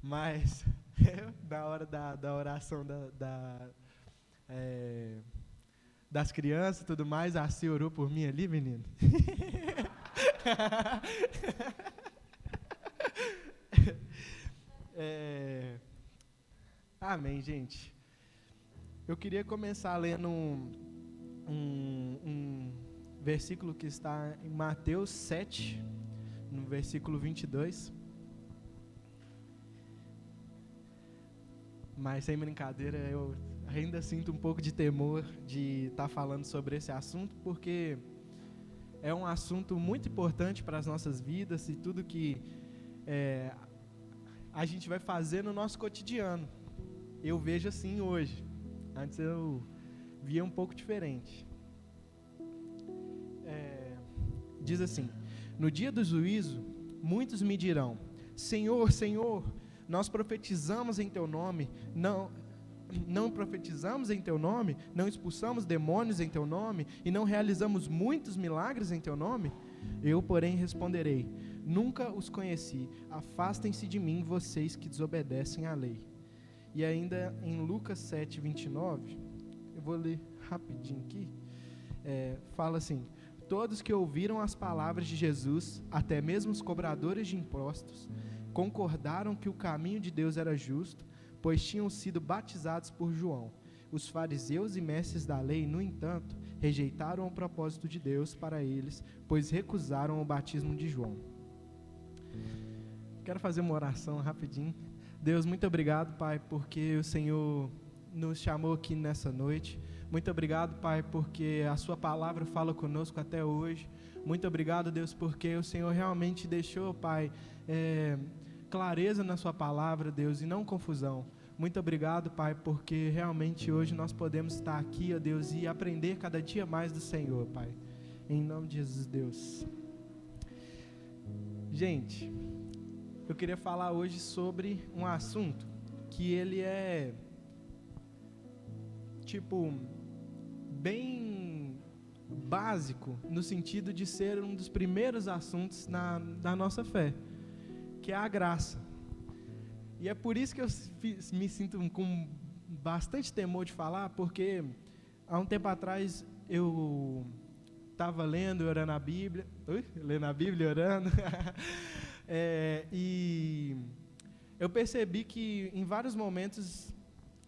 Mas na hora da oração das crianças e tudo mais, a Cia orou por mim ali, menino. Amém, gente. Eu queria começar lendo um versículo que está em Mateus 7, no versículo 22. Mas, sem brincadeira, eu ainda sinto um pouco de temor de estar falando sobre esse assunto, porque é um assunto muito importante para as nossas vidas e tudo que a gente vai fazer no nosso cotidiano. Eu vejo assim hoje. Antes eu via um pouco diferente. Diz assim: no dia do juízo, muitos me dirão: Senhor, Senhor, nós profetizamos em teu nome, não profetizamos em teu nome, não expulsamos demônios em teu nome e não realizamos muitos milagres em teu nome? Eu, porém, responderei: nunca os conheci, afastem-se de mim, vocês que desobedecem à lei. E ainda em Lucas 7, 29, eu vou ler rapidinho aqui, fala assim: todos que ouviram as palavras de Jesus, até mesmo os cobradores de impostos, concordaram que o caminho de Deus era justo, pois tinham sido batizados por João. Os fariseus e mestres da lei, no entanto, rejeitaram o propósito de Deus para eles, pois recusaram o batismo de João. Quero fazer uma oração rapidinho. Deus, muito obrigado, Pai, porque o Senhor nos chamou aqui nessa noite. Muito obrigado, Pai, porque a sua palavra fala conosco até hoje. Muito obrigado, Deus, porque o Senhor realmente deixou, Pai, clareza na sua palavra, Deus, e não confusão. Muito obrigado, Pai, porque realmente hoje nós podemos estar aqui, ó Deus, e aprender cada dia mais do Senhor, Pai. Em nome de Jesus, Deus. Gente, eu queria falar hoje sobre um assunto que ele é, bem básico, no sentido de ser um dos primeiros assuntos da nossa fé, que é a graça. E é por isso que eu me sinto com bastante temor de falar, porque há um tempo atrás eu estava lendo, orando a Bíblia, lendo a Bíblia, orando, e eu percebi que em vários momentos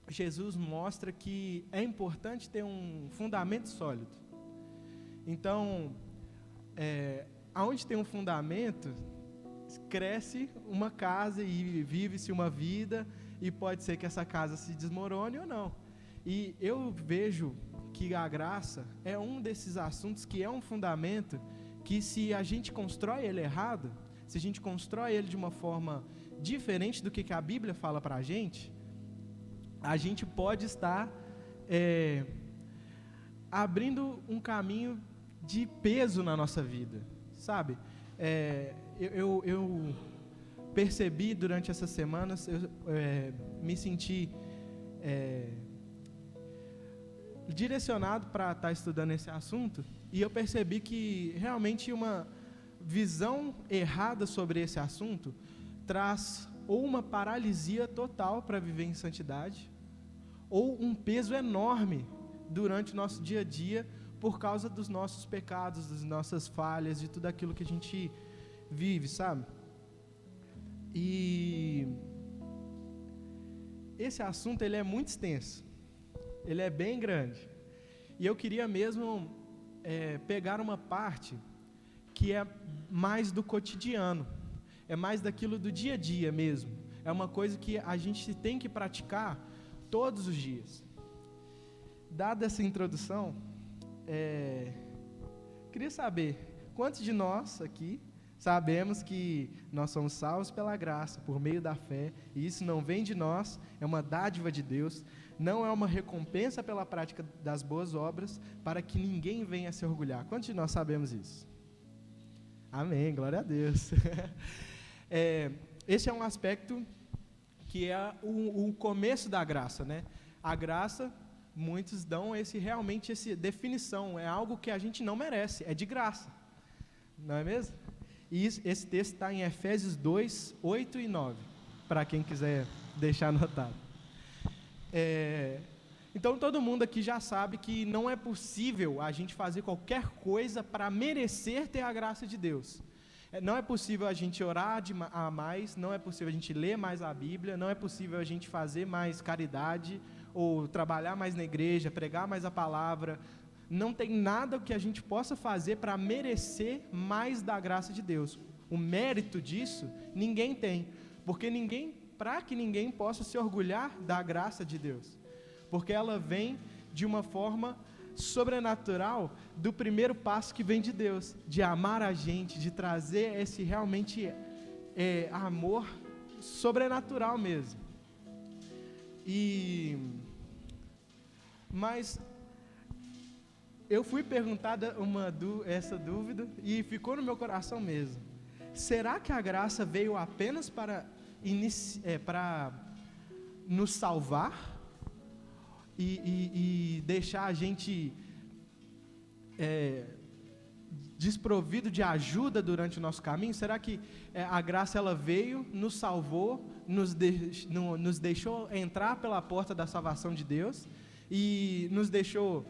Jesus mostra que é importante ter um fundamento sólido. Então, aonde tem um fundamento, cresce uma casa e vive-se uma vida, e pode ser que essa casa se desmorone ou não. E eu vejo que a graça é um desses assuntos que é um fundamento que, se a gente constrói ele errado, se a gente constrói ele de uma forma diferente do que a Bíblia fala para a gente pode estar abrindo um caminho de peso na nossa vida, sabe? Eu percebi durante essas semanas, me senti direcionado para estar estudando esse assunto, e eu percebi que realmente uma visão errada sobre esse assunto traz ou uma paralisia total para viver em santidade, ou um peso enorme durante o nosso dia a dia, por causa dos nossos pecados, das nossas falhas, de tudo aquilo que a gente vive, sabe? E esse assunto, ele é muito extenso, ele é bem grande, e eu queria mesmo pegar uma parte que é mais do cotidiano, é mais daquilo do dia a dia mesmo, é uma coisa que a gente tem que praticar todos os dias. Dada essa introdução, queria saber, quantos de nós aqui sabemos que nós somos salvos pela graça, por meio da fé, e isso não vem de nós, é uma dádiva de Deus, não é uma recompensa pela prática das boas obras, para que ninguém venha se orgulhar. Quantos de nós sabemos isso? Amém, glória a Deus. Esse é um aspecto que é o começo da graça, né? A graça, muitos dão realmente essa definição, é algo que a gente não merece, é de graça, não é mesmo? E esse texto está em Efésios 2, 8 e 9. para quem quiser deixar anotado. Então todo mundo aqui já sabe que não é possível a gente fazer qualquer coisa para merecer ter a graça de Deus. Não é possível a gente orar a mais, não é possível a gente ler mais a Bíblia, não é possível a gente fazer mais caridade, ou trabalhar mais na igreja, pregar mais a palavra. Não tem nada que a gente possa fazer para merecer mais da graça de Deus. O mérito disso, ninguém tem, porque para que ninguém possa se orgulhar da graça de Deus, porque ela vem de uma forma sobrenatural do primeiro passo que vem de Deus, de amar a gente, de trazer esse realmente amor sobrenatural mesmo. Mas eu fui perguntada essa dúvida e ficou no meu coração mesmo. Será que a graça veio apenas para nos salvar e deixar a gente desprovido de ajuda durante o nosso caminho? Será que a graça ela veio, nos salvou, nos deixou entrar pela porta da salvação de Deus e nos deixou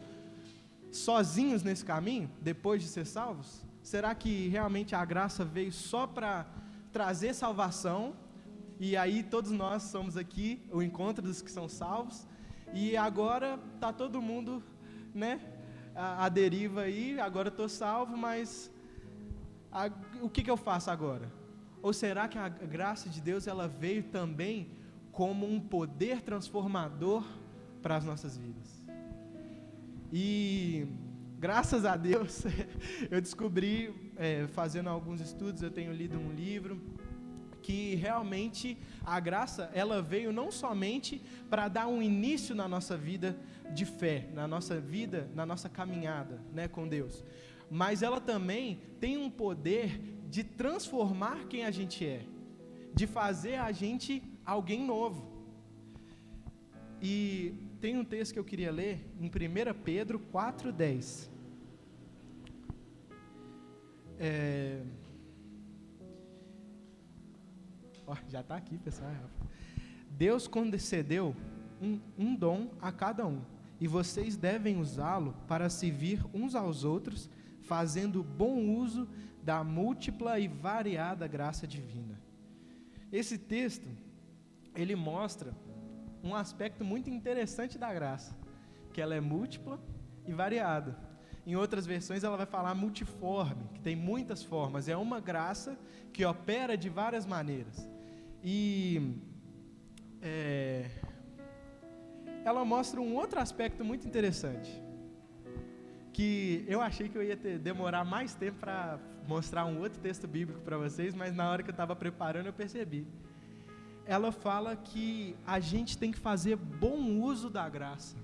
sozinhos nesse caminho, depois de ser salvos? Será que realmente a graça veio só para trazer salvação, e aí todos nós somos aqui, o encontro dos que são salvos, e agora está todo mundo, né, a deriva aí, agora eu estou salvo, mas o que eu faço agora? Ou será que a graça de Deus ela veio também como um poder transformador para as nossas vidas? E graças a Deus eu descobri, fazendo alguns estudos, eu tenho lido um livro, que realmente a graça ela veio não somente para dar um início na nossa vida de fé, na nossa caminhada, né, com Deus, mas ela também tem um poder de transformar quem a gente é, de fazer a gente alguém novo. E tem um texto que eu queria ler em 1 Pedro 4:10. Já está aqui, pessoal. Deus concedeu um dom a cada um, e vocês devem usá-lo para servir uns aos outros, fazendo bom uso da múltipla e variada graça divina. Esse texto, ele mostra um aspecto muito interessante da graça, que ela é múltipla e variada. Em outras versões ela vai falar multiforme, que tem muitas formas. É uma graça que opera de várias maneiras. E ela mostra um outro aspecto muito interessante, que eu achei que eu ia demorar mais tempo para mostrar um outro texto bíblico para vocês, mas na hora que eu estava preparando eu percebi. Ela fala que a gente tem que fazer bom uso da graça.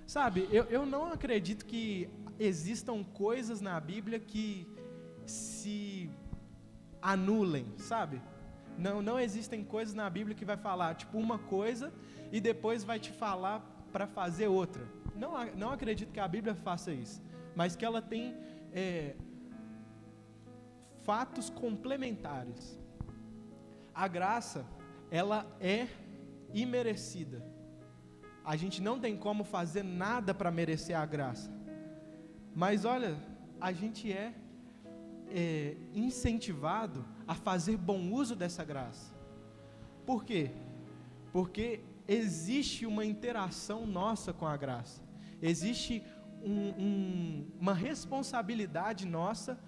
Sabe, eu não acredito que existam coisas na Bíblia que se anulem, sabe? Não existem coisas na Bíblia que vai falar tipo uma coisa e depois vai te falar para fazer outra. Não acredito que a Bíblia faça isso, mas que ela tem fatos complementares. A graça, ela é imerecida. A gente não tem como fazer nada para merecer a graça. Mas olha, a gente é incentivado a fazer bom uso dessa graça. Por quê? Porque existe uma interação nossa com a graça. Existe uma responsabilidade nossa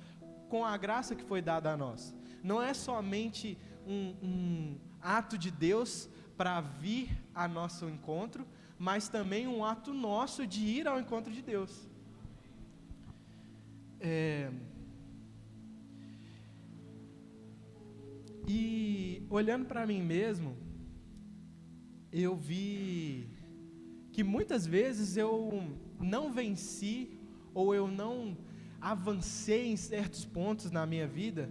com a graça que foi dada a nós. Não é somente um ato de Deus para vir a nosso encontro, mas também um ato nosso de ir ao encontro de Deus. E olhando para mim mesmo, eu vi que muitas vezes eu não venci ou eu não avancei em certos pontos na minha vida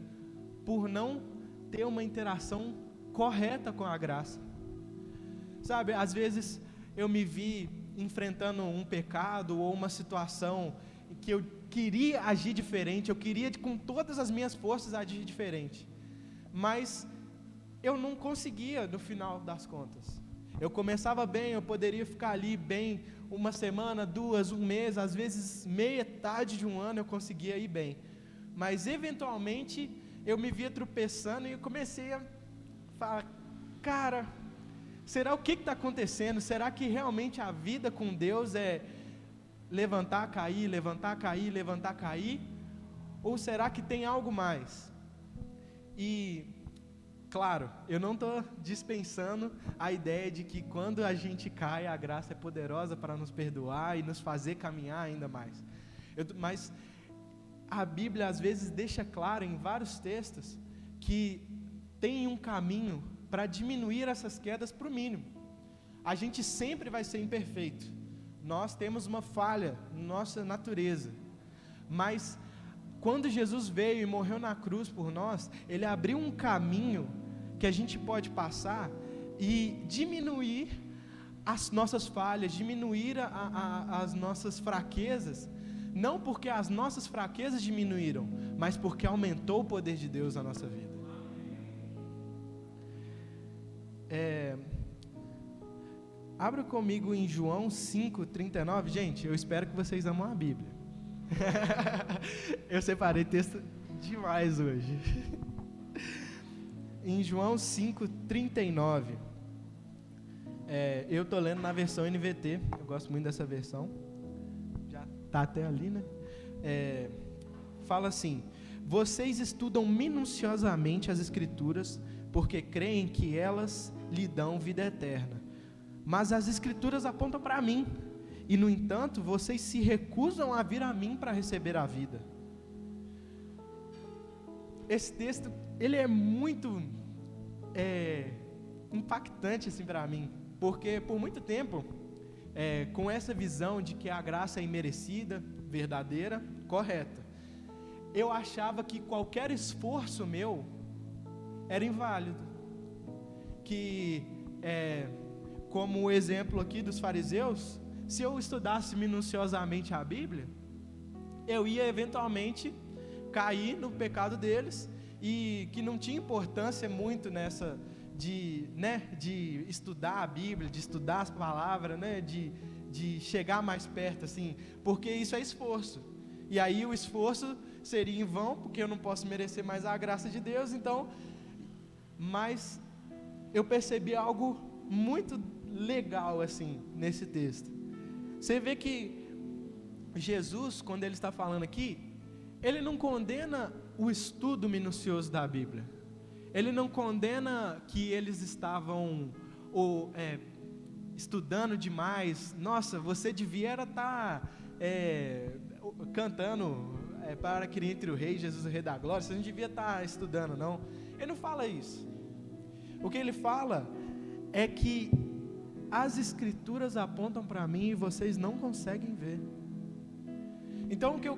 por não ter uma interação correta com a graça. Sabe, às vezes eu me vi enfrentando um pecado ou uma situação que eu queria agir diferente, eu queria com todas as minhas forças agir diferente, mas eu não conseguia no final das contas. Eu começava bem, eu poderia ficar ali bem uma semana, 2, um mês, às vezes metade de um ano eu conseguia ir bem. Mas eventualmente eu me via tropeçando e eu comecei a falar, cara, será o que está acontecendo? Será que realmente a vida com Deus é levantar, cair, levantar, cair, levantar, cair? Ou será que tem algo mais? E, claro, eu não estou dispensando a ideia de que quando a gente cai, a graça é poderosa para nos perdoar e nos fazer caminhar ainda mais. Mas a Bíblia às vezes deixa claro em vários textos que tem um caminho para diminuir essas quedas para o mínimo. A gente sempre vai ser imperfeito. Nós temos uma falha na nossa natureza. Mas quando Jesus veio e morreu na cruz por nós, Ele abriu um caminho que a gente pode passar e diminuir as nossas falhas, diminuir as nossas fraquezas, não porque as nossas fraquezas diminuíram, mas porque aumentou o poder de Deus na nossa vida. Abra comigo em João 5:39, gente, eu espero que vocês amam a Bíblia. Eu separei texto demais hoje. Em João 5:39, eu estou lendo na versão NVT, eu gosto muito dessa versão, já está até ali, né? Fala assim: vocês estudam minuciosamente as Escrituras, porque creem que elas lhe dão vida eterna. Mas as Escrituras apontam para mim, e no entanto, vocês se recusam a vir a mim para receber a vida. Esse texto, ele é muito impactante assim para mim, porque por muito tempo, com essa visão de que a graça é imerecida, verdadeira, correta, eu achava que qualquer esforço meu era inválido, que como o exemplo aqui dos fariseus, se eu estudasse minuciosamente a Bíblia, eu ia eventualmente cair no pecado deles, e que não tinha importância muito nessa de estudar a Bíblia, de estudar as palavras, né, de chegar mais perto, assim, porque isso é esforço, e aí o esforço seria em vão, porque eu não posso merecer mais a graça de Deus. Então, mas eu percebi algo muito legal assim nesse texto. Você vê que Jesus, quando ele está falando aqui, ele não condena o estudo minucioso da Bíblia. Ele não condena que eles estavam estudando demais. Nossa, você devia estar cantando para que entre o rei, Jesus o rei da glória. Você não devia estar estudando, não. Ele não fala isso. O que ele fala é que as Escrituras apontam para mim e vocês não conseguem ver. Então o que eu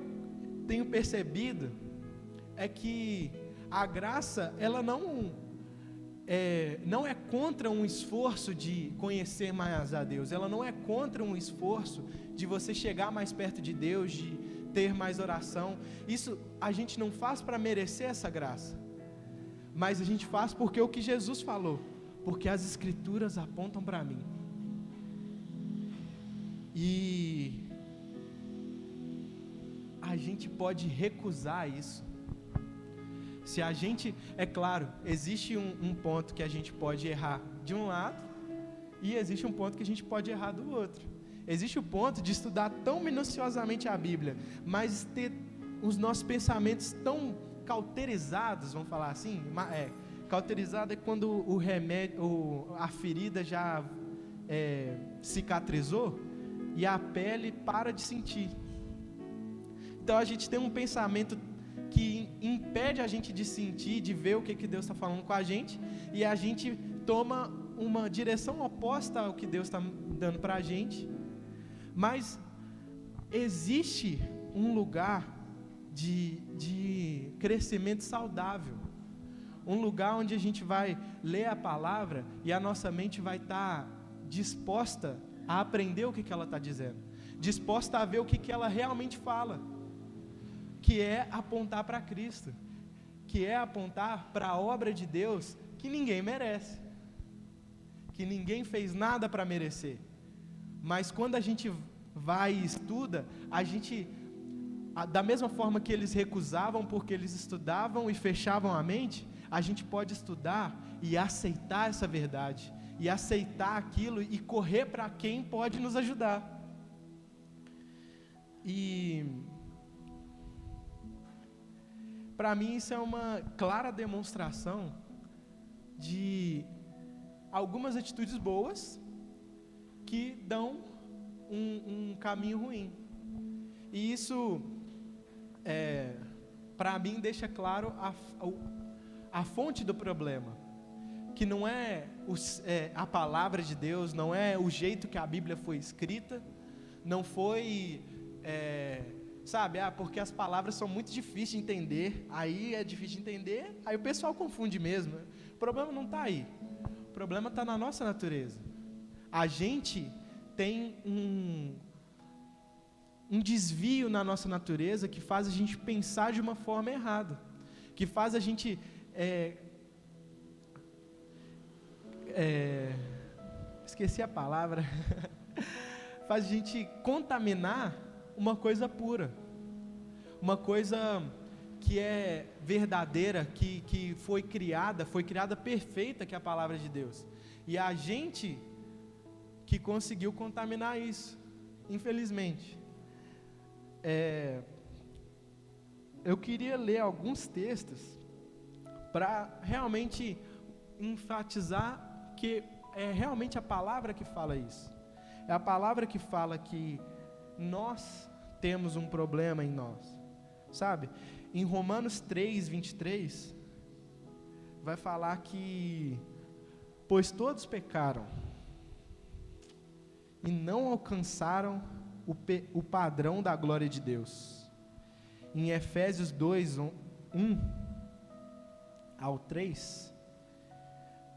tenho percebido é que a graça, ela não é contra um esforço de conhecer mais a Deus, ela não é contra um esforço de você chegar mais perto de Deus, de ter mais oração. Isso a gente não faz para merecer essa graça, mas a gente faz porque o que Jesus falou, porque as Escrituras apontam para mim. E a gente pode recusar isso. Se a gente, é claro, existe um ponto que a gente pode errar de um lado, e existe um ponto que a gente pode errar do outro. Existe o ponto de estudar tão minuciosamente a Bíblia, mas ter os nossos pensamentos tão cauterizados, vamos falar assim. Cauterizado é quando o remédio, a ferida já cicatrizou e a pele para de sentir. Então a gente tem um pensamento que impede a gente de sentir, de ver o que Deus está falando com a gente, e a gente toma uma direção oposta ao que Deus está dando para a gente. Mas existe um lugar de crescimento saudável, um lugar onde a gente vai ler a palavra e a nossa mente vai estar disposta a aprender o que ela está dizendo, disposta a ver o que ela realmente fala, que é apontar para Cristo, que é apontar para a obra de Deus que ninguém merece, que ninguém fez nada para merecer. Mas quando a gente vai e estuda, a gente, da mesma forma que eles recusavam porque eles estudavam e fechavam a mente, a gente pode estudar e aceitar essa verdade, e aceitar aquilo e correr para quem pode nos ajudar. E para mim isso é uma clara demonstração de algumas atitudes boas que dão um caminho ruim. E isso, para mim, deixa claro a fonte do problema, que não é a palavra de Deus, não é o jeito que a Bíblia foi escrita, não foi, porque as palavras são muito difíceis de entender, aí é difícil de entender, aí o pessoal confunde mesmo. O problema não está aí, o problema está na nossa natureza. A gente tem um desvio na nossa natureza que faz a gente pensar de uma forma errada, que faz a gente esqueci a palavra faz a gente contaminar uma coisa pura, uma coisa que é verdadeira, que foi criada perfeita, que é a palavra de Deus, e a gente que conseguiu contaminar isso, infelizmente. Eu queria ler alguns textos para realmente enfatizar que é realmente a palavra que fala isso. É a palavra que fala que nós temos um problema em nós, sabe? Em Romanos 3, 23, vai falar que, pois todos pecaram e não alcançaram o padrão da glória de Deus. Em Efésios 2, 1 ao 3,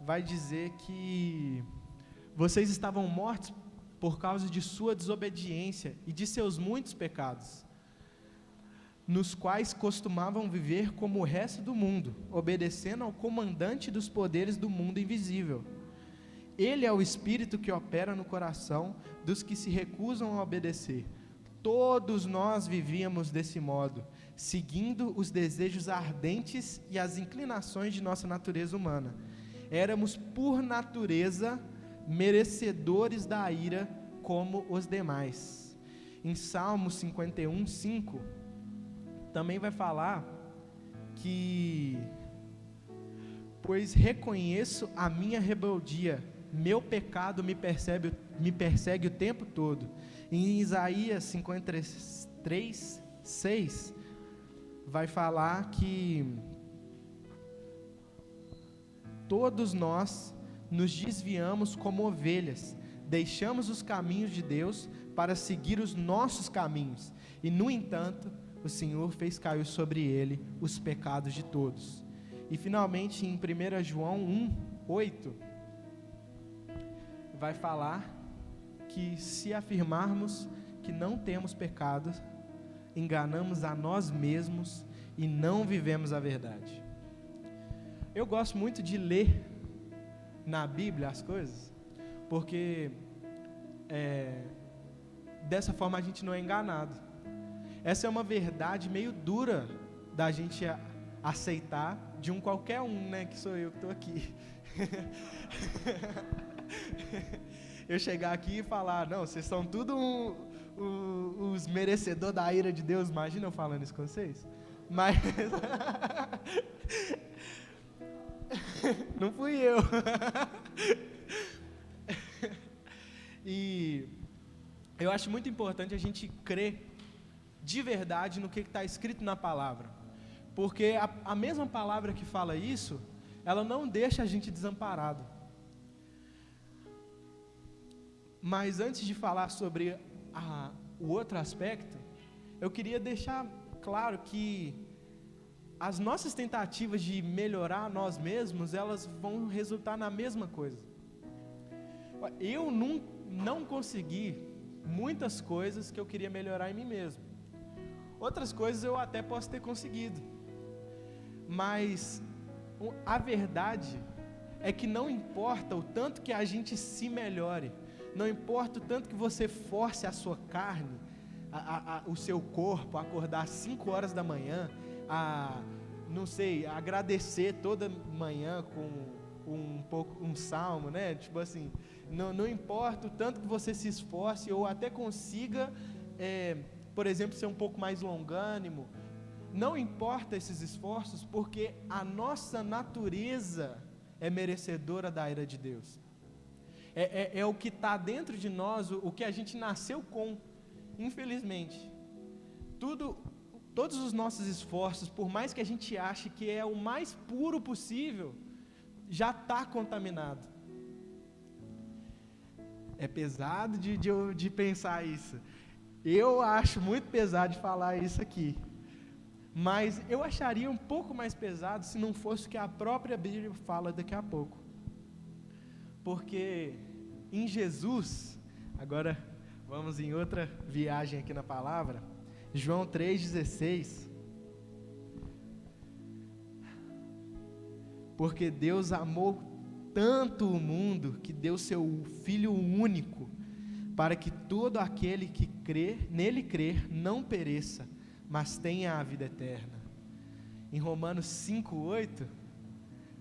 vai dizer que vocês estavam mortos por causa de sua desobediência e de seus muitos pecados, nos quais costumavam viver como o resto do mundo, obedecendo ao comandante dos poderes do mundo invisível. Ele é o Espírito que opera no coração dos que se recusam a obedecer. Todos nós vivíamos desse modo, seguindo os desejos ardentes e as inclinações de nossa natureza humana. Éramos, por natureza, merecedores da ira como os demais. Em Salmo 51, 5, também vai falar que: pois reconheço a minha rebeldia, meu pecado me persegue o tempo todo. Em Isaías 53, 6, vai falar que todos nós nos desviamos como ovelhas, deixamos os caminhos de Deus para seguir os nossos caminhos, e no entanto, o Senhor fez cair sobre ele os pecados de todos. E finalmente em 1 João 1, 8, vai falar que se afirmarmos que não temos pecado, enganamos a nós mesmos e não vivemos a verdade. Eu gosto muito de ler na Bíblia as coisas, porque dessa forma a gente não é enganado. Essa é uma verdade meio dura da gente aceitar de um qualquer um, né, que sou eu que estou aqui. Eu chegar aqui e falar: não, vocês são tudo os merecedores da ira de Deus. Imagina eu falando isso com vocês. Mas não fui eu. E eu acho muito importante a gente crer de verdade no que está escrito na palavra, porque a mesma palavra que fala isso, ela não deixa a gente desamparado. Mas antes de falar sobre o outro aspecto, eu queria deixar claro que as nossas tentativas de melhorar nós mesmos, elas vão resultar na mesma coisa. Eu não consegui muitas coisas que eu queria melhorar em mim mesmo. Outras coisas eu até posso ter conseguido. Mas a verdade é que não importa o tanto que a gente se melhore, não importa o tanto que você force a sua carne, o seu corpo a acordar às 5 horas da manhã, não sei, agradecer toda manhã com um salmo, né? Tipo assim, não importa o tanto que você se esforce ou até consiga, por exemplo, ser um pouco mais longânimo, não importa esses esforços, porque a nossa natureza é merecedora da ira de Deus. É o que está dentro de nós, o que a gente nasceu com, infelizmente. Todos os nossos esforços, por mais que a gente ache que é o mais puro possível, já está contaminado. É pesado de pensar isso. Eu acho muito pesado de falar isso aqui. Mas eu acharia um pouco mais pesado se não fosse o que a própria Bíblia fala daqui a pouco. Porque em Jesus, agora vamos em outra viagem aqui na palavra, João 3,16. Porque Deus amou tanto o mundo que deu seu Filho único, para que todo aquele que nele crer não pereça, mas tenha a vida eterna. Em Romanos 5,8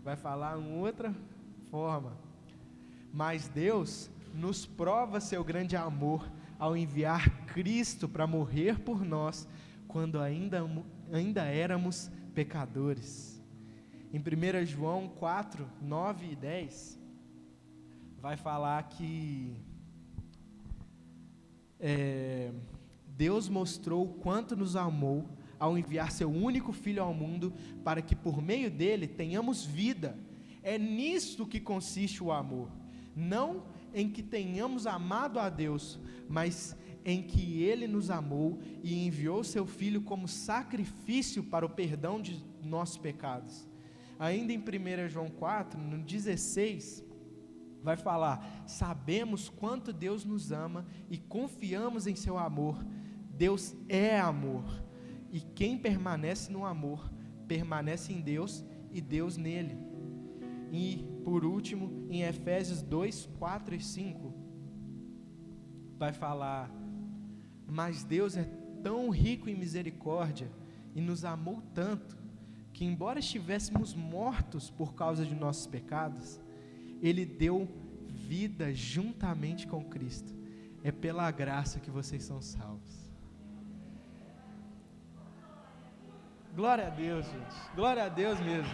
vai falar uma outra forma. Mas Deus nos prova seu grande amor ao enviar Cristo para morrer por nós, quando ainda éramos pecadores. Em 1 João 4, 9 e 10 vai falar que Deus mostrou o quanto nos amou ao enviar seu único Filho ao mundo, para que por meio dele tenhamos vida. É nisto que consiste o amor, não em que tenhamos amado a Deus, mas em que ele nos amou e enviou seu Filho como sacrifício para o perdão de nossos pecados. Ainda em 1 João 4, no 16, vai falar: sabemos quanto Deus nos ama e confiamos em seu amor. Deus é amor, e quem permanece no amor, permanece em Deus e Deus nele. E, por último, em Efésios 2, 4 e 5, vai falar: mas Deus é tão rico em misericórdia e nos amou tanto, que embora estivéssemos mortos por causa de nossos pecados, Ele deu vida juntamente com Cristo. É pela graça que vocês são salvos. Glória a Deus, gente. Glória a Deus mesmo.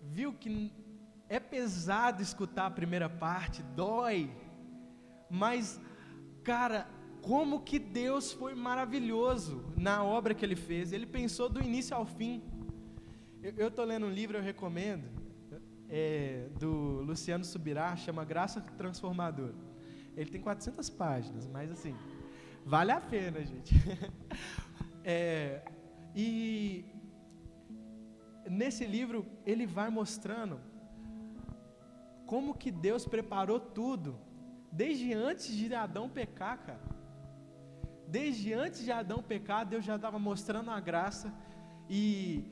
Viu que é pesado escutar a primeira parte, dói, mas, cara, como que Deus foi maravilhoso na obra que Ele fez. Ele pensou do início ao fim. Eu estou lendo um livro, eu recomendo, do Luciano Subirá, chama Graça Transformadora. Ele tem 400 páginas, mas assim, vale a pena, gente. E nesse livro ele vai mostrando como que Deus preparou tudo, desde antes de Adão pecar, cara. Desde antes de Adão pecar, Deus já estava mostrando a graça. E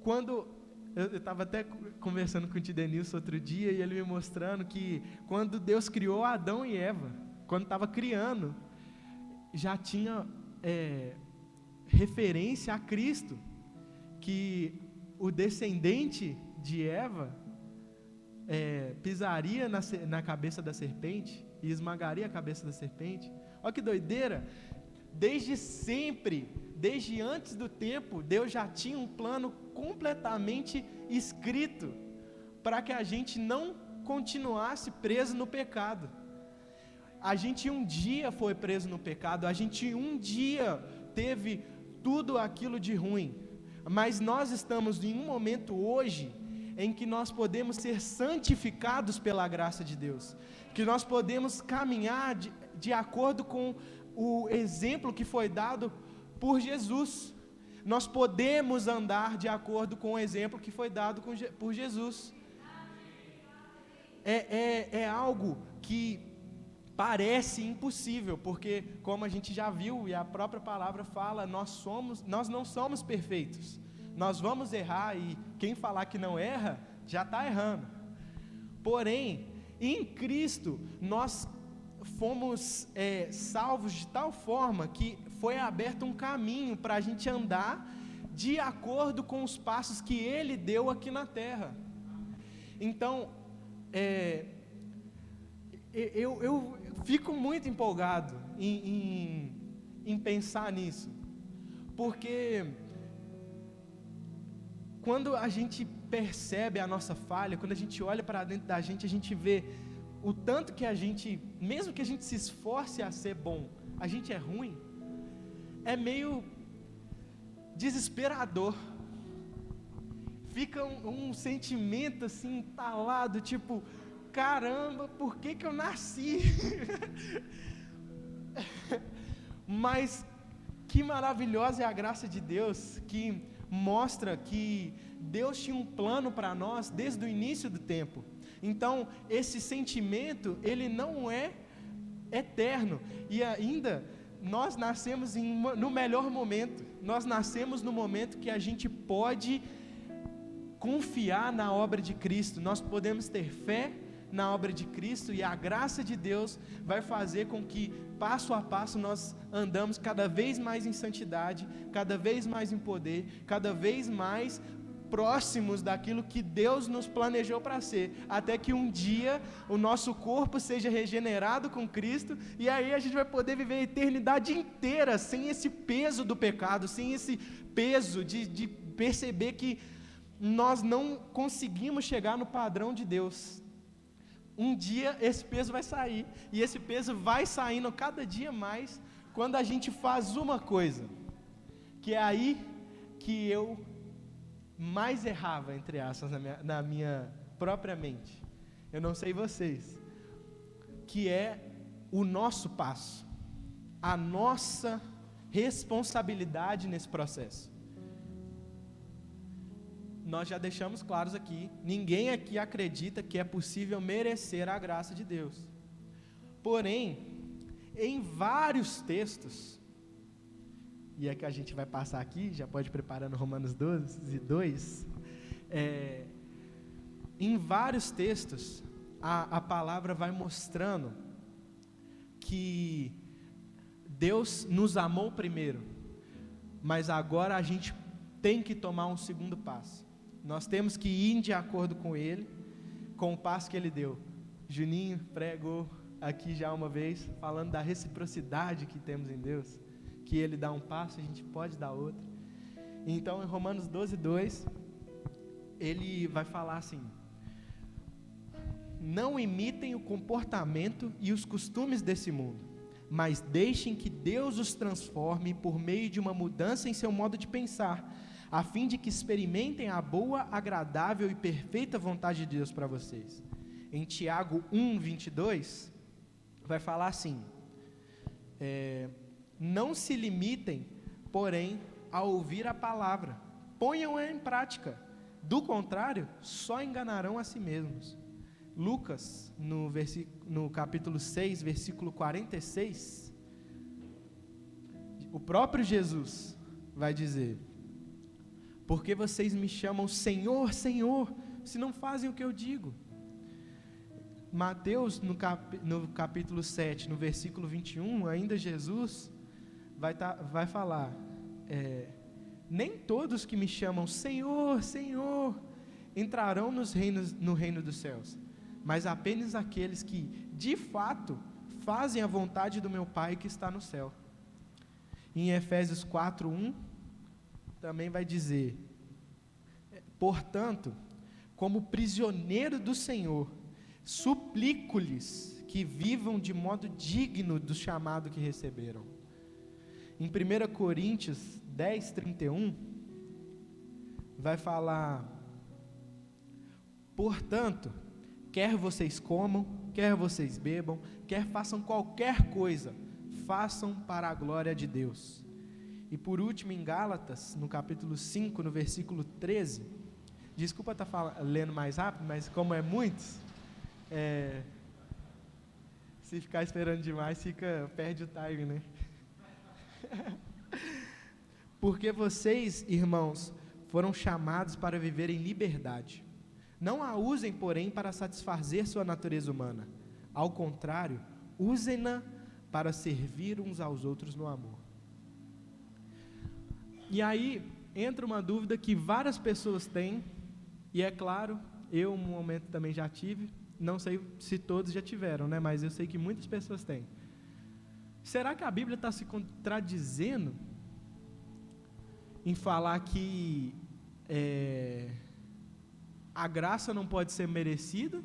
quando eu estava até conversando com o Tidenilson outro dia, e ele me mostrando que quando Deus criou Adão e Eva, quando estava criando, já tinha referência a Cristo, que o descendente de Eva pisaria na cabeça da serpente e esmagaria a cabeça da serpente. Olha que doideira! Desde sempre, desde antes do tempo, Deus já tinha um plano completamente escrito para que a gente não continuasse preso no pecado. A gente um dia foi preso no pecado, a gente um dia teve tudo aquilo de ruim, mas nós estamos em um momento hoje em que nós podemos ser santificados pela graça de Deus, que nós podemos caminhar de acordo com o exemplo que foi dado por Jesus. Nós podemos andar de acordo com o exemplo que foi dado por Jesus. É algo que parece impossível, porque como a gente já viu e a própria palavra fala, nós não somos perfeitos, nós vamos errar, e quem falar que não erra, já está errando. Porém, em Cristo, nós fomos salvos de tal forma que foi aberto um caminho para a gente andar de acordo com os passos que Ele deu aqui na terra. Então, eu fico muito empolgado em pensar nisso, porque quando a gente percebe a nossa falha, quando a gente olha para dentro da gente, a gente vê o tanto que a gente, mesmo que a gente se esforce a ser bom, a gente é ruim, é meio desesperador. Fica um sentimento assim, entalado, tipo, caramba, por que eu nasci? Mas que maravilhosa é a graça de Deus, que mostra que Deus tinha um plano para nós desde o início do tempo. Então, esse sentimento, ele não é eterno, e ainda nós nascemos no melhor momento. Nós nascemos no momento que a gente pode confiar na obra de Cristo, nós podemos ter fé na obra de Cristo, e a graça de Deus vai fazer com que passo a passo nós andamos cada vez mais em santidade, cada vez mais em poder, cada vez mais próximos daquilo que Deus nos planejou para ser, até que um dia o nosso corpo seja regenerado com Cristo, e aí a gente vai poder viver a eternidade inteira sem esse peso do pecado, sem esse peso de perceber que nós não conseguimos chegar no padrão de Deus. Um dia esse peso vai sair, e esse peso vai saindo cada dia mais, quando a gente faz uma coisa, que é aí que eu mais errava, entre aspas, na minha própria mente. Eu não sei vocês, que é o nosso passo, a nossa responsabilidade nesse processo. Nós já deixamos claros aqui, ninguém aqui acredita que é possível merecer a graça de Deus. Porém, em vários textos, e é que a gente vai passar aqui, já pode ir preparando Romanos 12 e 2, em vários textos, a palavra vai mostrando que Deus nos amou primeiro, mas agora a gente tem que tomar um segundo passo. Nós temos que ir de acordo com Ele, com o passo que Ele deu. Juninho pregou aqui já uma vez, falando da reciprocidade que temos em Deus, que Ele dá um passo, a gente pode dar outro. Então, em Romanos 12, 2, ele vai falar assim: não imitem o comportamento e os costumes desse mundo, mas deixem que Deus os transforme por meio de uma mudança em seu modo de pensar, a fim de que experimentem a boa, agradável e perfeita vontade de Deus para vocês. Em Tiago 1, 22, vai falar assim: não se limitem, porém, a ouvir a palavra, ponham-a em prática, do contrário, só enganarão a si mesmos. Lucas, no capítulo 6, versículo 46, o próprio Jesus vai dizer: porque vocês me chamam Senhor, Senhor, se não fazem o que eu digo. Mateus, no capítulo 7, no versículo 21, ainda Jesus vai falar: nem todos que me chamam Senhor, Senhor, entrarão no reino dos céus, mas apenas aqueles que, de fato, fazem a vontade do meu Pai que está no céu. Em Efésios 4, 1, também vai dizer: portanto, como prisioneiro do Senhor, suplico-lhes que vivam de modo digno do chamado que receberam. Em 1 Coríntios 10, 31, vai falar: portanto, quer vocês comam, quer vocês bebam, quer façam qualquer coisa, façam para a glória de Deus. E por último, em Gálatas, no capítulo 5, no versículo 13, desculpa estar lendo mais rápido, mas como é muitos, Se ficar esperando demais, perde o time, né? Porque vocês, irmãos, foram chamados para viver em liberdade. Não a usem, porém, para satisfazer sua natureza humana. Ao contrário, usem-na para servir uns aos outros no amor. E aí entra uma dúvida que várias pessoas têm, e é claro, eu um momento também já tive, não sei se todos já tiveram, né? Mas eu sei que muitas pessoas têm. Será que a Bíblia está se contradizendo em falar que a graça não pode ser merecida,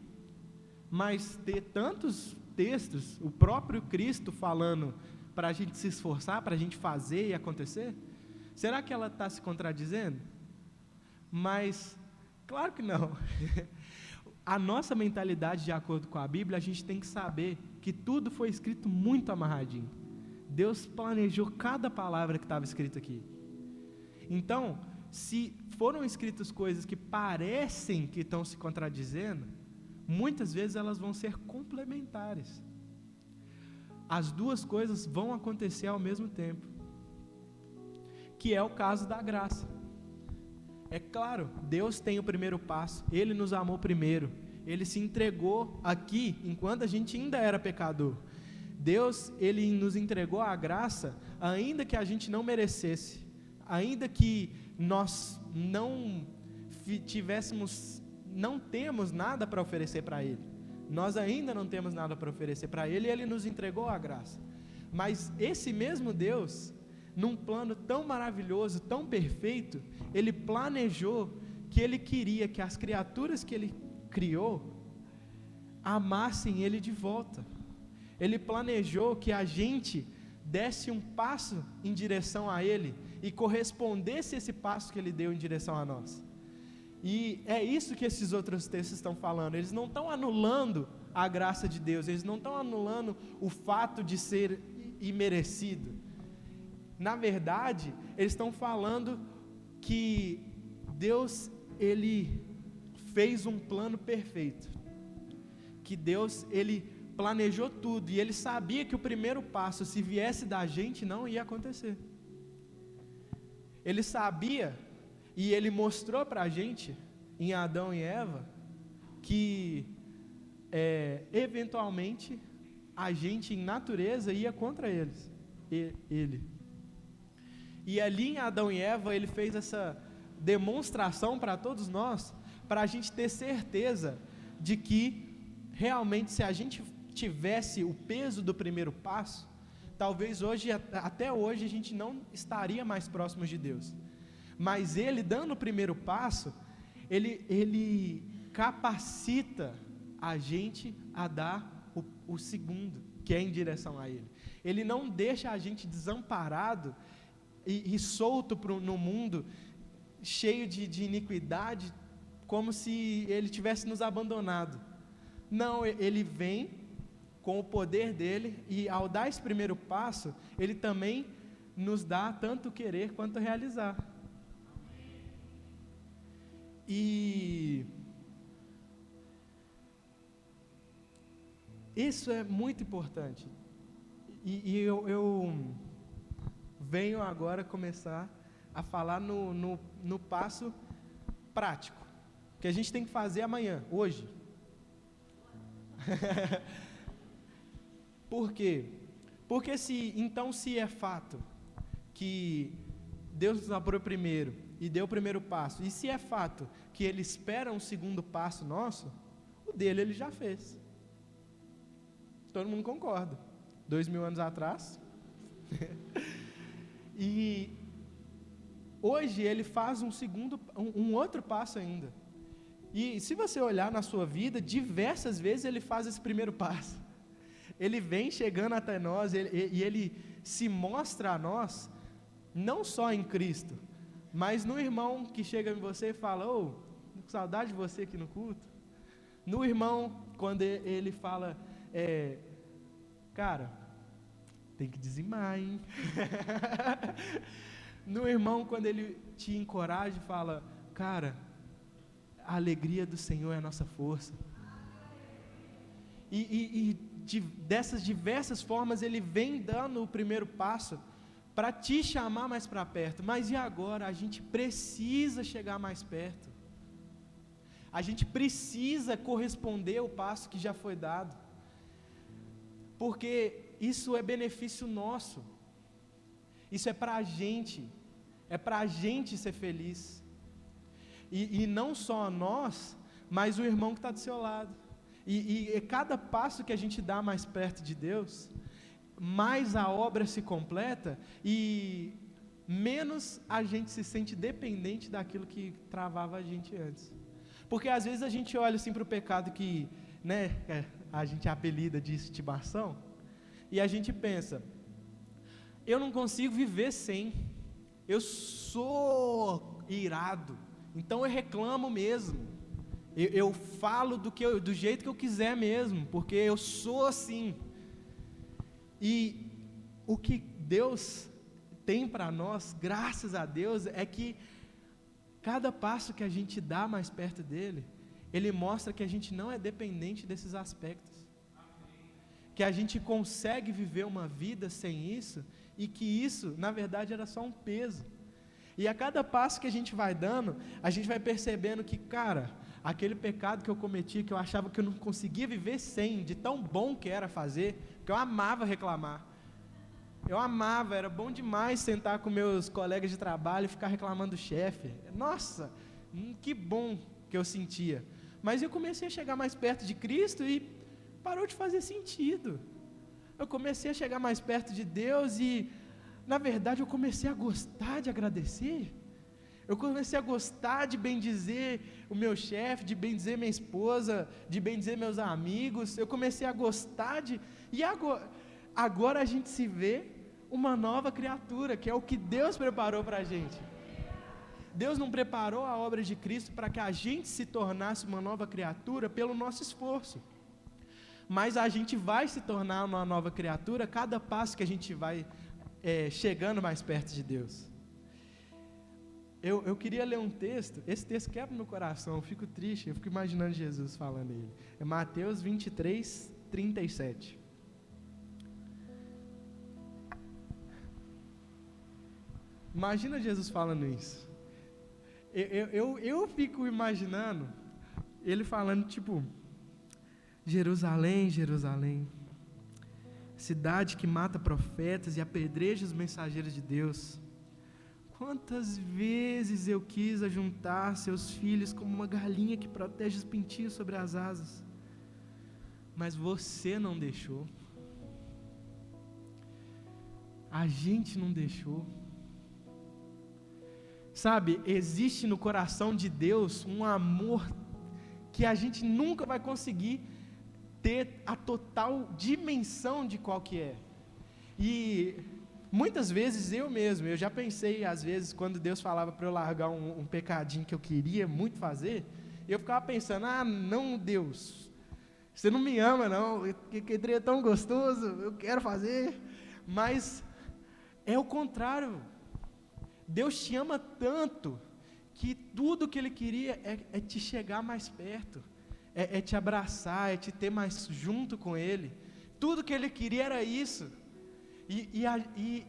mas ter tantos textos, o próprio Cristo falando para a gente se esforçar, para a gente fazer e acontecer? Será que ela está se contradizendo? Mas, claro que não. A nossa mentalidade, de acordo com a Bíblia, a gente tem que saber que tudo foi escrito muito amarradinho. Deus planejou cada palavra que estava escrita aqui. Então, se foram escritas coisas que parecem que estão se contradizendo, muitas vezes elas vão ser complementares. As duas coisas vão acontecer ao mesmo tempo, que é o caso da graça. É claro, Deus tem o primeiro passo, Ele nos amou primeiro, Ele se entregou aqui, enquanto a gente ainda era pecador. Deus, Ele nos entregou a graça, ainda que a gente não merecesse, ainda que nós não temos nada para oferecer para Ele. Nós ainda não temos nada para oferecer para Ele, e Ele nos entregou a graça. Mas esse mesmo Deus, num plano tão maravilhoso, tão perfeito, Ele planejou que Ele queria que as criaturas que Ele criou amassem Ele de volta. Ele planejou que a gente desse um passo em direção a Ele e correspondesse esse passo que Ele deu em direção a nós. E é isso que esses outros textos estão falando. Eles não estão anulando a graça de Deus, eles não estão anulando o fato de ser imerecido. Na verdade, eles estão falando que Deus, Ele fez um plano perfeito, que Deus, Ele planejou tudo, e Ele sabia que o primeiro passo, se viesse da gente, não ia acontecer. Ele sabia, e Ele mostrou para a gente, em Adão e Eva, que eventualmente a gente em natureza ia contra Ele. E ali em Adão e Eva, Ele fez essa demonstração para todos nós, para a gente ter certeza de que realmente, se a gente tivesse o peso do primeiro passo, talvez até hoje a gente não estaria mais próximos de Deus. Mas Ele, dando o primeiro passo, Ele capacita a gente a dar o segundo, que é em direção a Ele. Ele não deixa a gente desamparado e solto no mundo, cheio de iniquidade, como se Ele tivesse nos abandonado. Não, Ele vem com o poder dEle, e ao dar esse primeiro passo, Ele também nos dá tanto querer quanto realizar. E isso é muito importante. E eu venho agora começar a falar no passo prático, que a gente tem que fazer amanhã, hoje. Por quê? Porque se é fato que Deus nos amou primeiro e deu o primeiro passo, e se é fato que Ele espera um segundo passo nosso, o dele Ele já fez. Todo mundo concorda. 2000 anos atrás. E hoje Ele faz um outro passo ainda. E se você olhar na sua vida, diversas vezes Ele faz esse primeiro passo. Ele vem chegando até nós, e Ele se mostra a nós, não só em Cristo, mas no irmão que chega em você e fala: "Ô, com saudade de você aqui no culto". No irmão, quando ele fala: "Cara, tem que dizimar, hein?". No irmão, quando ele te encoraja e fala: "Cara, a alegria do Senhor é a nossa força". E dessas diversas formas Ele vem dando o primeiro passo para te chamar mais para perto. Mas e agora? A gente precisa chegar mais perto. A gente precisa corresponder ao passo que já foi dado, porque isso é benefício nosso, isso é para a gente ser feliz, e não só nós, mas o irmão que está do seu lado, e cada passo que a gente dá mais perto de Deus, mais a obra se completa, e menos a gente se sente dependente daquilo que travava a gente antes. Porque às vezes a gente olha assim para o pecado que, né, a gente apelida de estimação, e a gente pensa, eu não consigo viver sem, eu sou irado, então eu reclamo mesmo, eu falo do jeito que eu quiser mesmo, porque eu sou assim. E o que Deus tem para nós, graças a Deus, é que cada passo que a gente dá mais perto dele, ele mostra que a gente não é dependente desses aspectos, que a gente consegue viver uma vida sem isso, e que isso, na verdade, era só um peso. E a cada passo que a gente vai dando, a gente vai percebendo que, cara, aquele pecado que eu cometi, que eu achava que eu não conseguia viver sem, de tão bom que era fazer, que eu amava reclamar, era bom demais sentar com meus colegas de trabalho e ficar reclamando do chefe. Nossa, que bom que eu sentia. Mas eu comecei a chegar mais perto de Cristo e parou de fazer sentido. Eu comecei a chegar mais perto de Deus e, na verdade, eu comecei a gostar de agradecer. Eu comecei a gostar de bendizer o meu chefe, de bendizer minha esposa, de bendizer meus amigos. Eu comecei a gostar de... E agora a gente se vê uma nova criatura, que é o que Deus preparou para a gente. Deus não preparou a obra de Cristo para que a gente se tornasse uma nova criatura pelo nosso esforço, mas a gente vai se tornar uma nova criatura cada passo que a gente vai chegando mais perto de Deus. Eu queria ler um texto, esse texto quebra meu coração, eu fico triste, eu fico imaginando Jesus falando ele. É Mateus 23, 37. Imagina Jesus falando isso. Eu fico imaginando ele falando tipo: Jerusalém, Jerusalém, cidade que mata profetas e apedreja os mensageiros de Deus, quantas vezes eu quis ajuntar seus filhos como uma galinha que protege os pintinhos sobre as asas, mas você não deixou. A gente não deixou. Sabe, existe no coração de Deus um amor que a gente nunca vai conseguir ter a total dimensão de qual que é. E muitas vezes eu já pensei, às vezes, quando Deus falava para eu largar um pecadinho que eu queria muito fazer, eu ficava pensando: não, Deus, você não me ama não, que é tão gostoso, eu quero fazer. Mas é o contrário. Deus te ama tanto que tudo que Ele queria é te chegar mais perto, é te abraçar, é te ter mais junto com Ele. Tudo que Ele queria era isso. E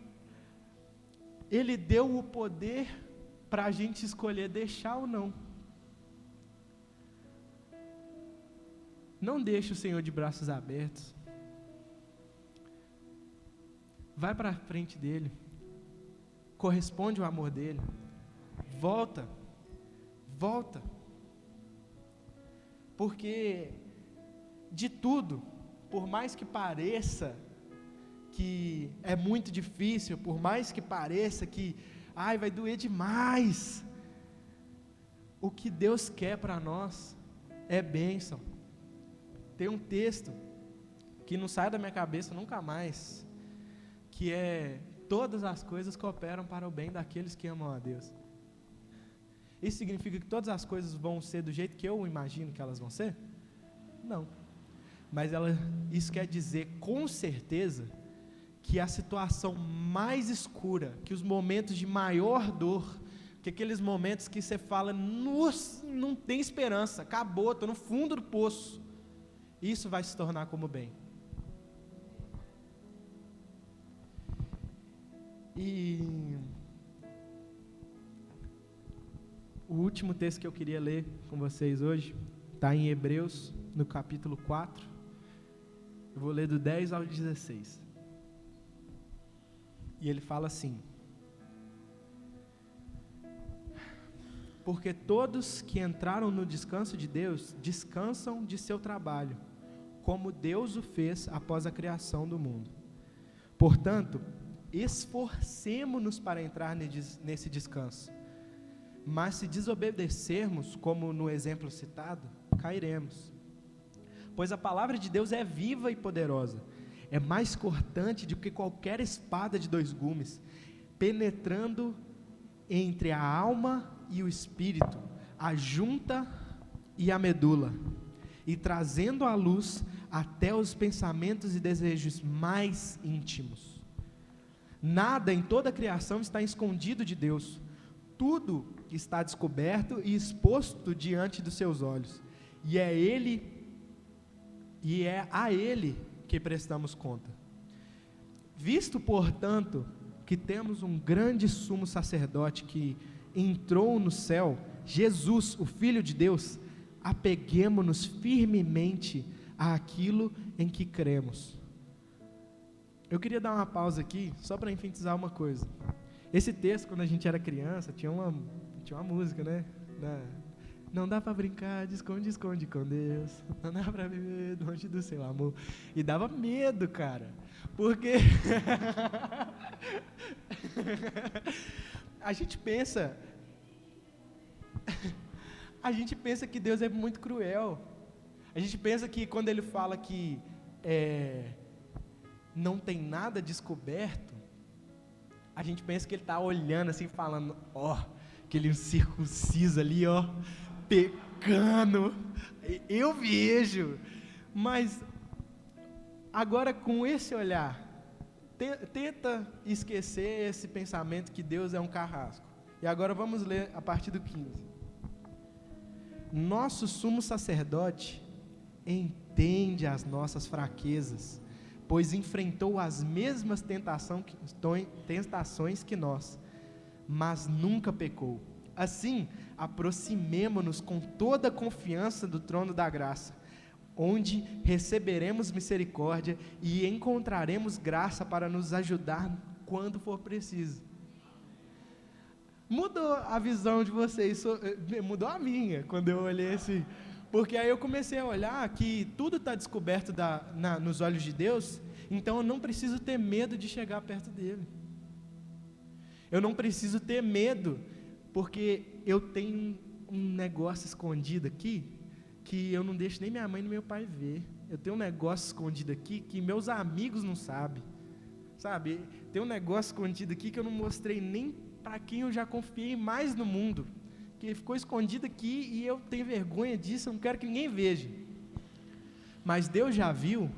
Ele deu o poder para a gente escolher deixar ou não. Não deixe o Senhor de braços abertos. Vai para a frente dEle. Corresponde ao amor dEle. Volta. Porque de tudo, por mais que pareça que é muito difícil, por mais que pareça que vai doer demais, o que Deus quer para nós é bênção. Tem um texto que não sai da minha cabeça nunca mais, que é: todas as coisas cooperam para o bem daqueles que amam a Deus. Isso significa que todas as coisas vão ser do jeito que eu imagino que elas vão ser? Não. Mas isso quer dizer com certeza que a situação mais escura, que os momentos de maior dor, que aqueles momentos que você fala: nossa, não tem esperança, acabou, estou no fundo do poço, isso vai se tornar como bem. E o último texto que eu queria ler com vocês hoje está em Hebreus, no capítulo 4. Eu vou ler do 10 ao 16. E ele fala assim: porque todos que entraram no descanso de Deus, descansam de seu trabalho, como Deus o fez após a criação do mundo. Portanto, esforcemo-nos para entrar nesse descanso. Mas se desobedecermos, como no exemplo citado, cairemos. Pois a palavra de Deus é viva e poderosa, é mais cortante do que qualquer espada de 2 gumes, penetrando entre a alma e o espírito, a junta e a medula, e trazendo à luz até os pensamentos e desejos mais íntimos. Nada em toda a criação está escondido de Deus, tudo está descoberto e exposto diante dos seus olhos, e é a Ele que prestamos conta. Visto, portanto, que temos um grande sumo sacerdote que entrou no céu, Jesus, o Filho de Deus, apeguemo-nos firmemente àquilo em que cremos. Eu queria dar uma pausa aqui, só para enfatizar uma coisa. Esse texto, quando a gente era criança, tinha uma música, né? Não dá para brincar de esconde-esconde com Deus, não dá para viver longe do seu amor. E dava medo, cara, porque a gente pensa que Deus é muito cruel. A gente pensa que quando Ele fala que não tem nada descoberto, a gente pensa que Ele está olhando assim, falando, aquele circunciso ali, pecando, eu vejo. Mas agora, com esse olhar, tenta esquecer esse pensamento que Deus é um carrasco. E agora vamos ler a partir do 15. Nosso sumo sacerdote entende as nossas fraquezas, pois enfrentou as mesmas tentações que nós, mas nunca pecou. Assim, aproximemo-nos com toda a confiança do trono da graça, onde receberemos misericórdia e encontraremos graça para nos ajudar quando for preciso. Mudou a visão de vocês, mudou a minha, quando eu olhei assim, porque aí eu comecei a olhar que tudo está descoberto nos olhos de Deus, então eu não preciso ter medo de chegar perto dele. Eu não preciso ter medo, porque eu tenho um negócio escondido aqui, que eu não deixo nem minha mãe nem meu pai ver. Eu tenho um negócio escondido aqui, que meus amigos não sabem, sabe? Tem um negócio escondido aqui, que eu não mostrei nem para quem eu já confiei mais no mundo, que ficou escondido aqui, e eu tenho vergonha disso, eu não quero que ninguém veja. Mas Deus já viu,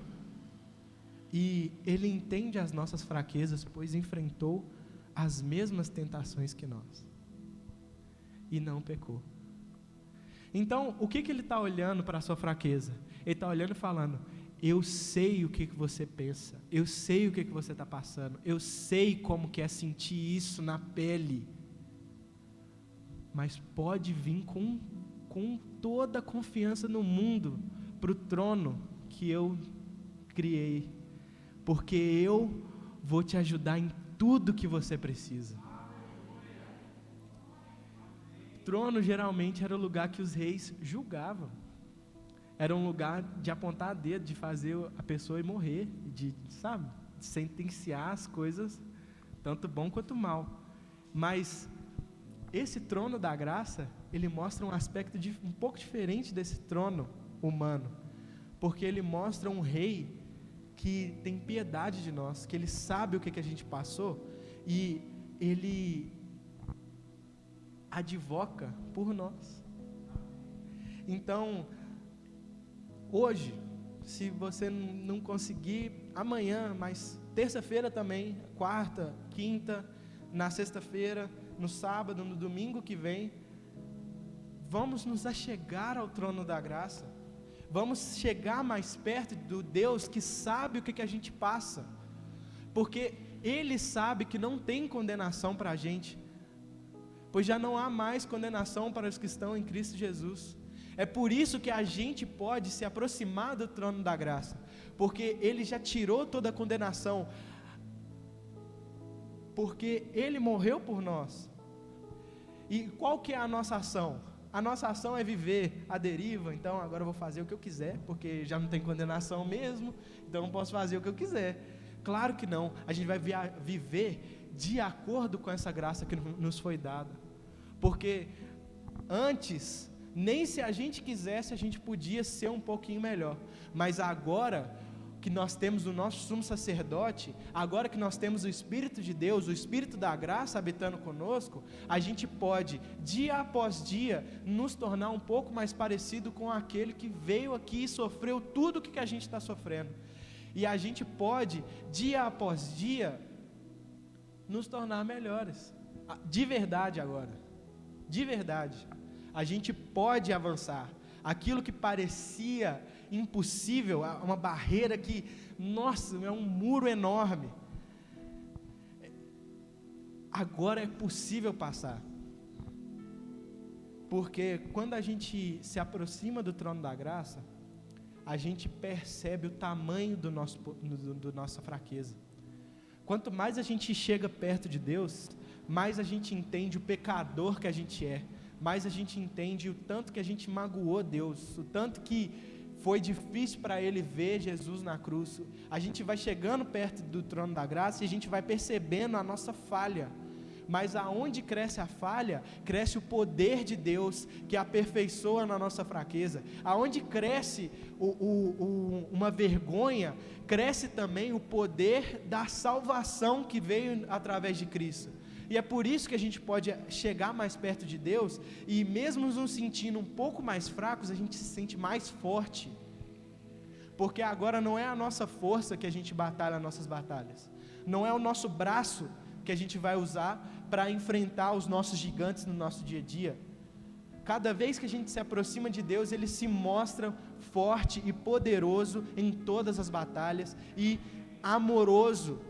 e Ele entende as nossas fraquezas, pois enfrentou as mesmas tentações que nós, e não pecou. Então, o que Ele está olhando para a sua fraqueza? Ele está olhando e falando, eu sei o que você pensa, eu sei o que você está passando, eu sei como que é sentir isso na pele, mas pode vir com toda a confiança no mundo, para o trono que eu criei, porque eu vou te ajudar em tudo que você precisa. O trono geralmente era o lugar que os reis julgavam, era um lugar de apontar dedo, de fazer a pessoa ir morrer, de sentenciar as coisas, tanto bom quanto mal. Mas esse trono da graça, ele mostra um aspecto um pouco diferente desse trono humano, porque ele mostra um rei que tem piedade de nós, que ele sabe o que a gente passou, e ele advoca por nós. Então, hoje, se você não conseguir, amanhã, mas terça-feira também, quarta, quinta, na sexta-feira, no sábado, no domingo que vem, vamos nos achegar ao trono da graça, vamos chegar mais perto do Deus que sabe o que a gente passa, porque Ele sabe que não tem condenação para a gente, pois já não há mais condenação para os que estão em Cristo Jesus. É por isso que a gente pode se aproximar do trono da graça, porque Ele já tirou toda a condenação, porque Ele morreu por nós. E qual que é a nossa ação? A nossa ação é viver à deriva. Então agora eu vou fazer o que eu quiser, porque já não tem condenação mesmo, então eu não posso fazer o que eu quiser. Claro que não, a gente vai viver de acordo com essa graça que nos foi dada, porque antes, nem se a gente quisesse, a gente podia ser um pouquinho melhor, mas agora que nós temos o nosso sumo sacerdote, agora que nós temos o Espírito de Deus, o Espírito da graça habitando conosco, a gente pode, dia após dia, nos tornar um pouco mais parecido com aquele que veio aqui e sofreu tudo o que a gente está sofrendo, e a gente pode, dia após dia, nos tornar melhores, de verdade agora, de verdade, a gente pode avançar, aquilo que parecia impossível, uma barreira que, nossa, é um muro enorme, agora é possível passar, porque quando a gente se aproxima do trono da graça, a gente percebe o tamanho do nossa fraqueza. Quanto mais a gente chega perto de Deus, mais a gente entende o pecador que a gente é, mais a gente entende o tanto que a gente magoou Deus, o tanto que foi difícil para Ele ver Jesus na cruz. A gente vai chegando perto do trono da graça e a gente vai percebendo a nossa falha, mas aonde cresce a falha, cresce o poder de Deus, que aperfeiçoa na nossa fraqueza. Aonde cresce uma vergonha, cresce também o poder da salvação que veio através de Cristo. E é por isso que a gente pode chegar mais perto de Deus, e mesmo nos sentindo um pouco mais fracos, a gente se sente mais forte, porque agora não é a nossa força que a gente batalha as nossas batalhas, não é o nosso braço que a gente vai usar para enfrentar os nossos gigantes no nosso dia a dia. Cada vez que a gente se aproxima de Deus, Ele se mostra forte e poderoso em todas as batalhas, e amoroso.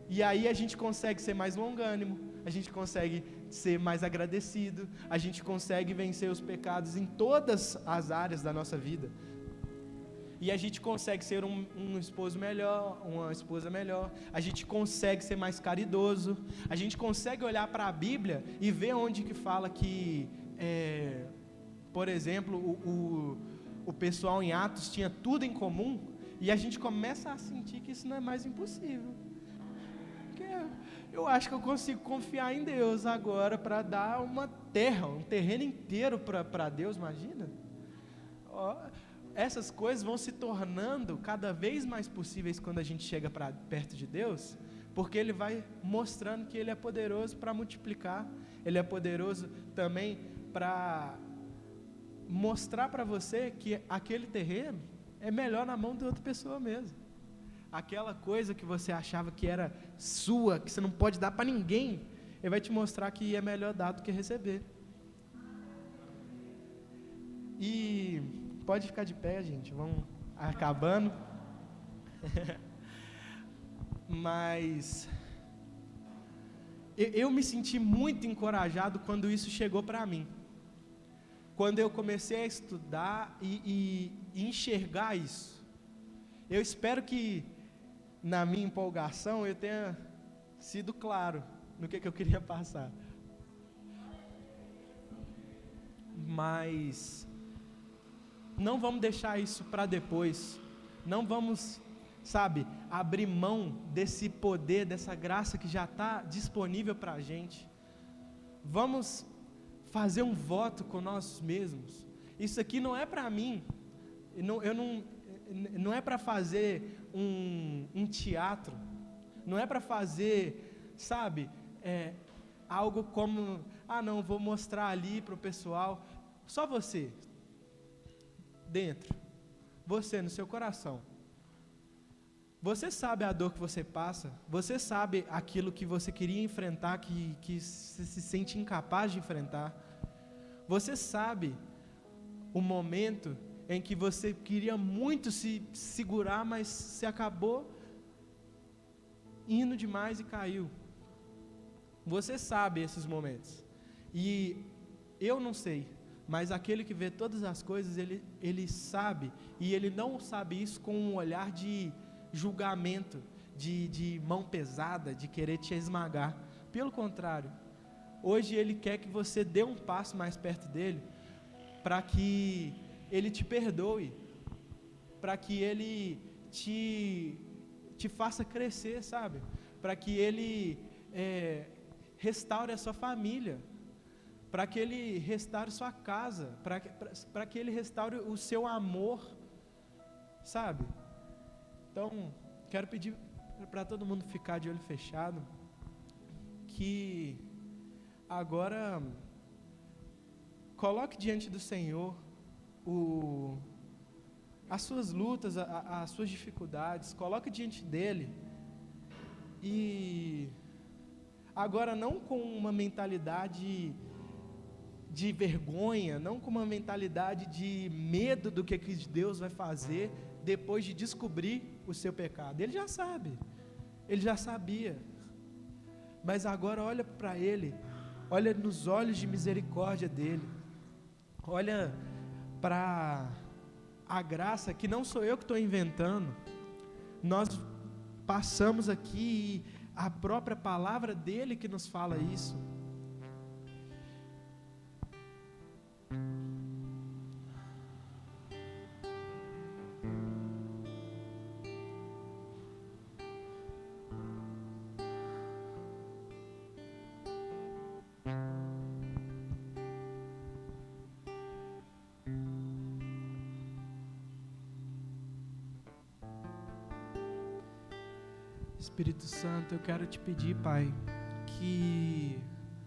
E aí a gente consegue ser mais longânimo, a gente consegue ser mais agradecido, a gente consegue vencer os pecados em todas as áreas da nossa vida. E a gente consegue ser um esposo melhor, uma esposa melhor, a gente consegue ser mais caridoso, a gente consegue olhar para a Bíblia e ver onde que fala que, por exemplo, o pessoal em Atos tinha tudo em comum, e a gente começa a sentir que isso não é mais impossível. Eu acho que eu consigo confiar em Deus agora para dar uma terra, um terreno inteiro para Deus, imagina? Essas coisas vão se tornando cada vez mais possíveis quando a gente chega perto de Deus, porque Ele vai mostrando que Ele é poderoso para multiplicar, Ele é poderoso também para mostrar para você que aquele terreno é melhor na mão de outra pessoa mesmo. Aquela coisa que você achava que era sua, que você não pode dar para ninguém, Ele vai te mostrar que é melhor dar do que receber. E pode ficar de pé, gente, vamos acabando. Mas eu me senti muito encorajado quando isso chegou para mim. Quando eu comecei a estudar e enxergar isso. Eu espero que na minha empolgação eu tenha sido claro no que eu queria passar. Mas não vamos deixar isso para depois. Não vamos, abrir mão desse poder, dessa graça que já está disponível para a gente. Vamos fazer um voto com nós mesmos. Isso aqui não é para mim. Não é para fazer um teatro, não é para fazer, algo como, não, vou mostrar ali para o pessoal, só você, dentro, você no seu coração, você sabe a dor que você passa, você sabe aquilo que você queria enfrentar, que você se sente incapaz de enfrentar, você sabe o momento em que você queria muito se segurar, mas se acabou indo demais e caiu. Você sabe esses momentos. E eu não sei, mas aquele que vê todas as coisas, ele sabe, e ele não sabe isso com um olhar de julgamento, de mão pesada, de querer te esmagar. Pelo contrário, hoje ele quer que você dê um passo mais perto dele, para que ele te perdoe, para que ele te faça crescer, sabe? Para que ele restaure a sua família, para que ele restaure sua casa, para que ele restaure o seu amor, sabe? Então, quero pedir para todo mundo ficar de olho fechado, que agora coloque diante do Senhor as suas lutas, as suas dificuldades, coloque diante dele, e agora não com uma mentalidade de vergonha, não com uma mentalidade de medo do que Deus vai fazer depois de descobrir o seu pecado. Ele já sabe, ele já sabia, mas agora olha para ele, olha nos olhos de misericórdia dele, olha para a graça que não sou eu que estou inventando. Nós passamos aqui e a própria palavra dele que nos fala isso. Espírito Santo, eu quero te pedir, Pai, que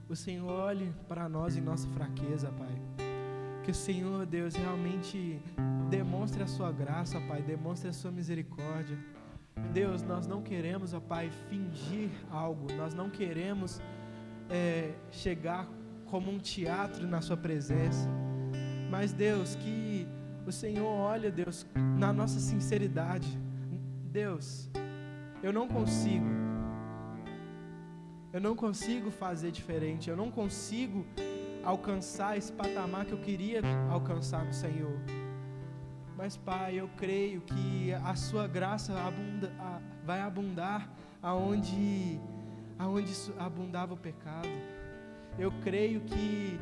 o Senhor olhe para nós em nossa fraqueza, Pai. Que o Senhor, Deus, realmente demonstre a sua graça, Pai, demonstre a sua misericórdia. Deus, nós não queremos, ó Pai, fingir algo, nós não queremos chegar como um teatro na sua presença, mas, Deus, que o Senhor olhe, Deus, na nossa sinceridade. Deus, eu não consigo fazer diferente, eu não consigo alcançar esse patamar que eu queria alcançar no Senhor, mas, Pai, eu creio que a sua graça vai abundar aonde abundava o pecado. Eu creio que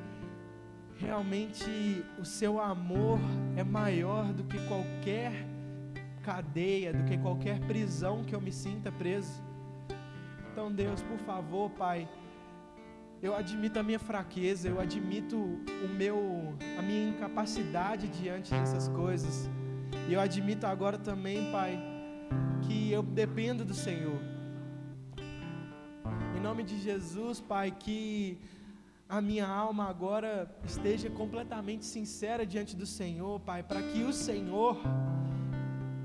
realmente o seu amor é maior do que qualquer cadeia, do que qualquer prisão que eu me sinta preso. Então, Deus, por favor, Pai, eu admito a minha fraqueza, eu admito a minha incapacidade diante dessas coisas, e eu admito agora também, Pai, que eu dependo do Senhor. Em nome de Jesus, Pai, que a minha alma agora esteja completamente sincera diante do Senhor, Pai, para que o Senhor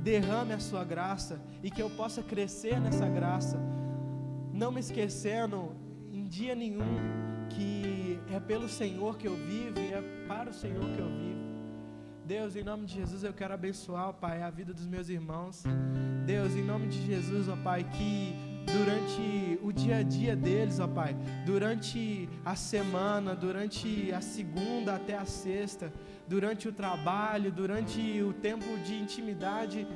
derrame a sua graça e que eu possa crescer nessa graça, não me esquecendo em dia nenhum que é pelo Senhor que eu vivo e é para o Senhor que eu vivo. Deus, em nome de Jesus, eu quero abençoar, ó Pai, a vida dos meus irmãos. Deus, em nome de Jesus, ó Pai, que durante o dia a dia deles, ó Pai, durante a semana, durante a segunda até a sexta, durante o trabalho, durante o tempo de intimidade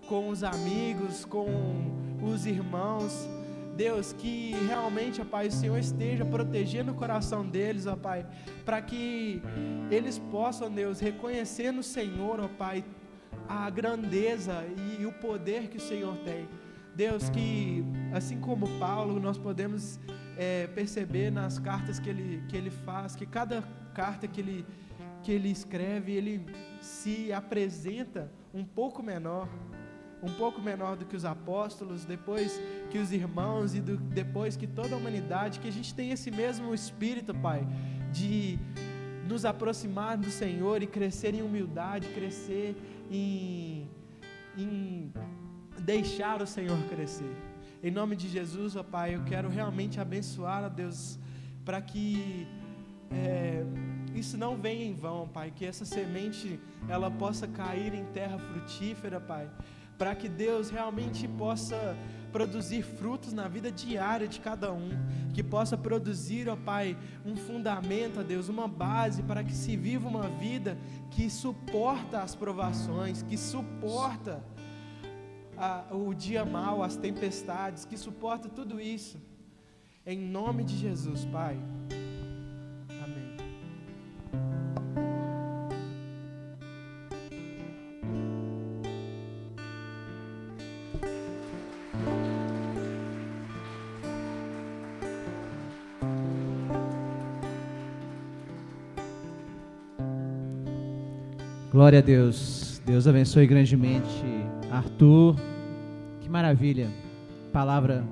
com os amigos, com os irmãos, Deus, que realmente, ó Pai, o Senhor esteja protegendo o coração deles, ó Pai, para que eles possam, Deus, reconhecer no Senhor, ó Pai, a grandeza e o poder que o Senhor tem. Deus, que assim como Paulo, nós podemos perceber nas cartas que ele faz, que cada carta que ele escreve, ele se apresenta um pouco menor do que os apóstolos, depois que os irmãos e depois que toda a humanidade, que a gente tem esse mesmo espírito, Pai, de nos aproximar do Senhor e crescer em humildade, crescer em deixar o Senhor crescer. Em nome de Jesus, ó Pai, eu quero realmente abençoar, ó Deus, para que isso não venha em vão, Pai, que essa semente ela possa cair em terra frutífera, Pai, para que Deus realmente possa produzir frutos na vida diária de cada um, que possa produzir, ó Pai, um fundamento, ó Deus, uma base para que se viva uma vida que suporta as provações, que suporta o dia mau, as tempestades, que suporta tudo isso, em nome de Jesus, Pai. Amém. Glória a Deus. Deus abençoe grandemente Arthur. Que maravilha. Palavra